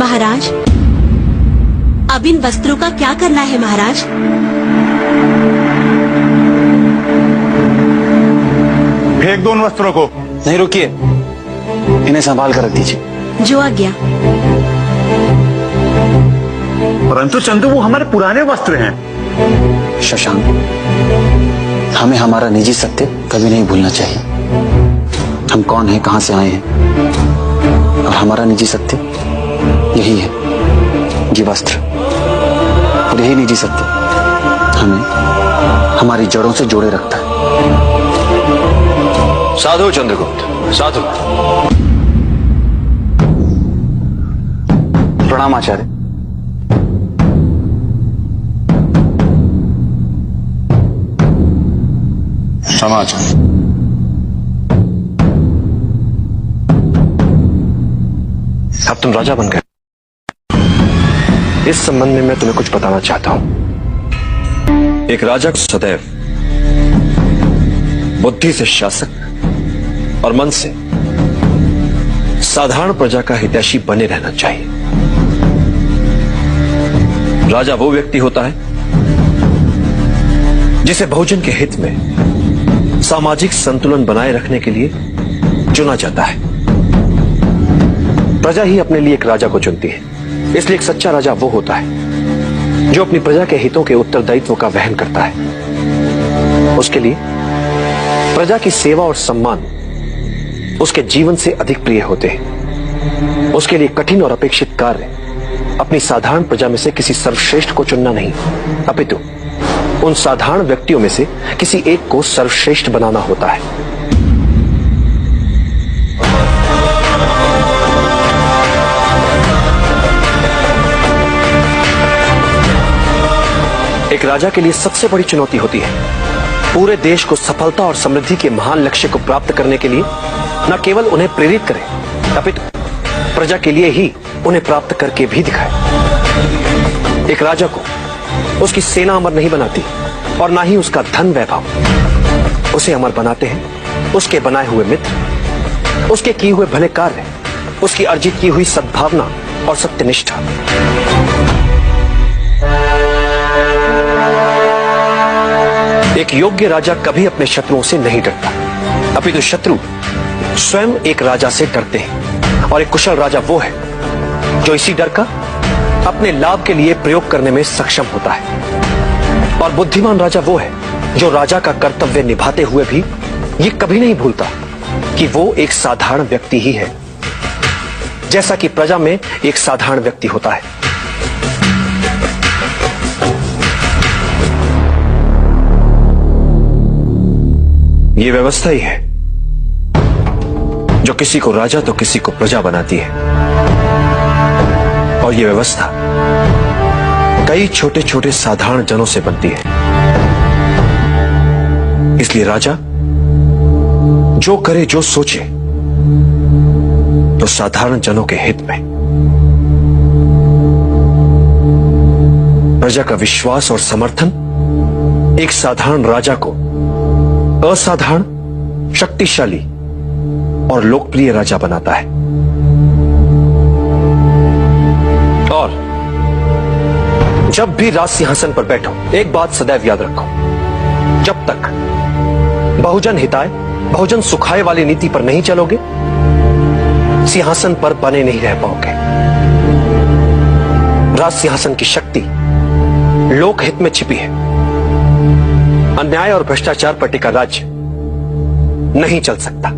महाराज, अब इन वस्त्रों का क्या करना है महाराज? फेंक दो उन वस्त्रों को। नहीं, रुकिए, इन्हें संभाल कर रख दीजिए। जो आज्ञा। परंतु चंदू, वो हमारे पुराने वस्त्र हैं। शशांक, हमें हमारा निजी सत्य कभी नहीं भूलना चाहिए। हम कौन हैं, कहां से आए हैं, और हमारा निजी सत्य यही है, ये वस्त्र। और यही निजी सत्य हमें हमारी जड़ों से जोड़े रखता है। साधु चंद्रगुप्त, साधु। प्रणाम आचार्य। समाचार। अब तुम राजा बन गए। इस संबंध में मैं तुम्हें कुछ बताना चाहता हूं। एक राजा को सदैव बुद्धि से शासक और मन से साधारण प्रजा का हितैषी बने रहना चाहिए। राजा वो व्यक्ति होता है जिसे बहुजन के हित में सामाजिक संतुलन बनाए रखने के लिए चुना जाता है। प्रजा ही अपने लिए एक राजा को चुनती है। इसलिए एक सच्चा राजा वो होता है जो अपनी प्रजा के हितों के उत्तरदायित्व का वहन करता है। उसके लिए प्रजा की सेवा और सम्मान उसके जीवन से अधिक प्रिय होते हैं। उसके लिए कठिन और अपेक्षित कार्य अपनी साधारण प्रजा में से किसी सर्वश्रेष्ठ को चुनना नहीं, अपितु उन साधारण व्यक्तियों में से किसी एक को सर्वश्रेष्ठ बनाना होता है। एक राजा के लिए सबसे बड़ी चुनौती होती है पूरे देश को सफलता और समृद्धि के महान लक्ष्य को प्राप्त करने के लिए न केवल उन्हें प्रेरित करे, अपितु प्रजा के लिए ही उन्हें प्राप्त करके भी दिखाए। एक राजा को उसकी सेना अमर नहीं बनाती और ना ही उसका धन वैभव। उसे अमर बनाते हैं उसके बनाए हुए मित्र, उसके किए हुए भले कार्य, उसकी अर्जित की हुई सद्भावना और सत्यनिष्ठा। एक योग्य राजा कभी अपने शत्रुओं से नहीं डरता, अपितु शत्रु स्वयं एक राजा से डरते हैं। और एक कुशल राजा वो है जो इसी डर का अपने लाभ के लिए प्रयोग करने में सक्षम होता है। और बुद्धिमान राजा वो है जो राजा का कर्तव्य निभाते हुए भी ये कभी नहीं भूलता कि वो एक साधारण व्यक्ति ही है, जैसा कि प्रजा में एक साधारण व्यक्ति होता है। ये व्यवस्था ही है जो किसी को राजा तो किसी को प्रजा बनाती है। और ये व्यवस्था कई छोटे छोटे साधारण जनों से बनती है। इसलिए राजा जो करे, जो सोचे, तो साधारण जनों के हित में। प्रजा का विश्वास और समर्थन एक साधारण राजा को असाधारण, शक्तिशाली और लोकप्रिय राजा बनाता है। और जब भी राज सिंहासन पर बैठो, एक बात सदैव याद रखो, जब तक बहुजन हिताय, बहुजन सुखाय वाली नीति पर नहीं चलोगे, सिंहासन पर बने नहीं रह पाओगे। राज सिंहासन की शक्ति लोकहित में छिपी है। अन्याय और भ्रष्टाचार पर टिका राज्य नहीं चल सकता।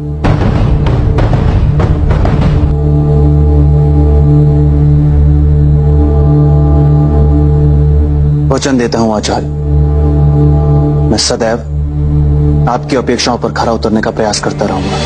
वचन देता हूं आचार्य, मैं सदैव आपकी अपेक्षाओं पर खरा उतरने का प्रयास करता रहूंगा।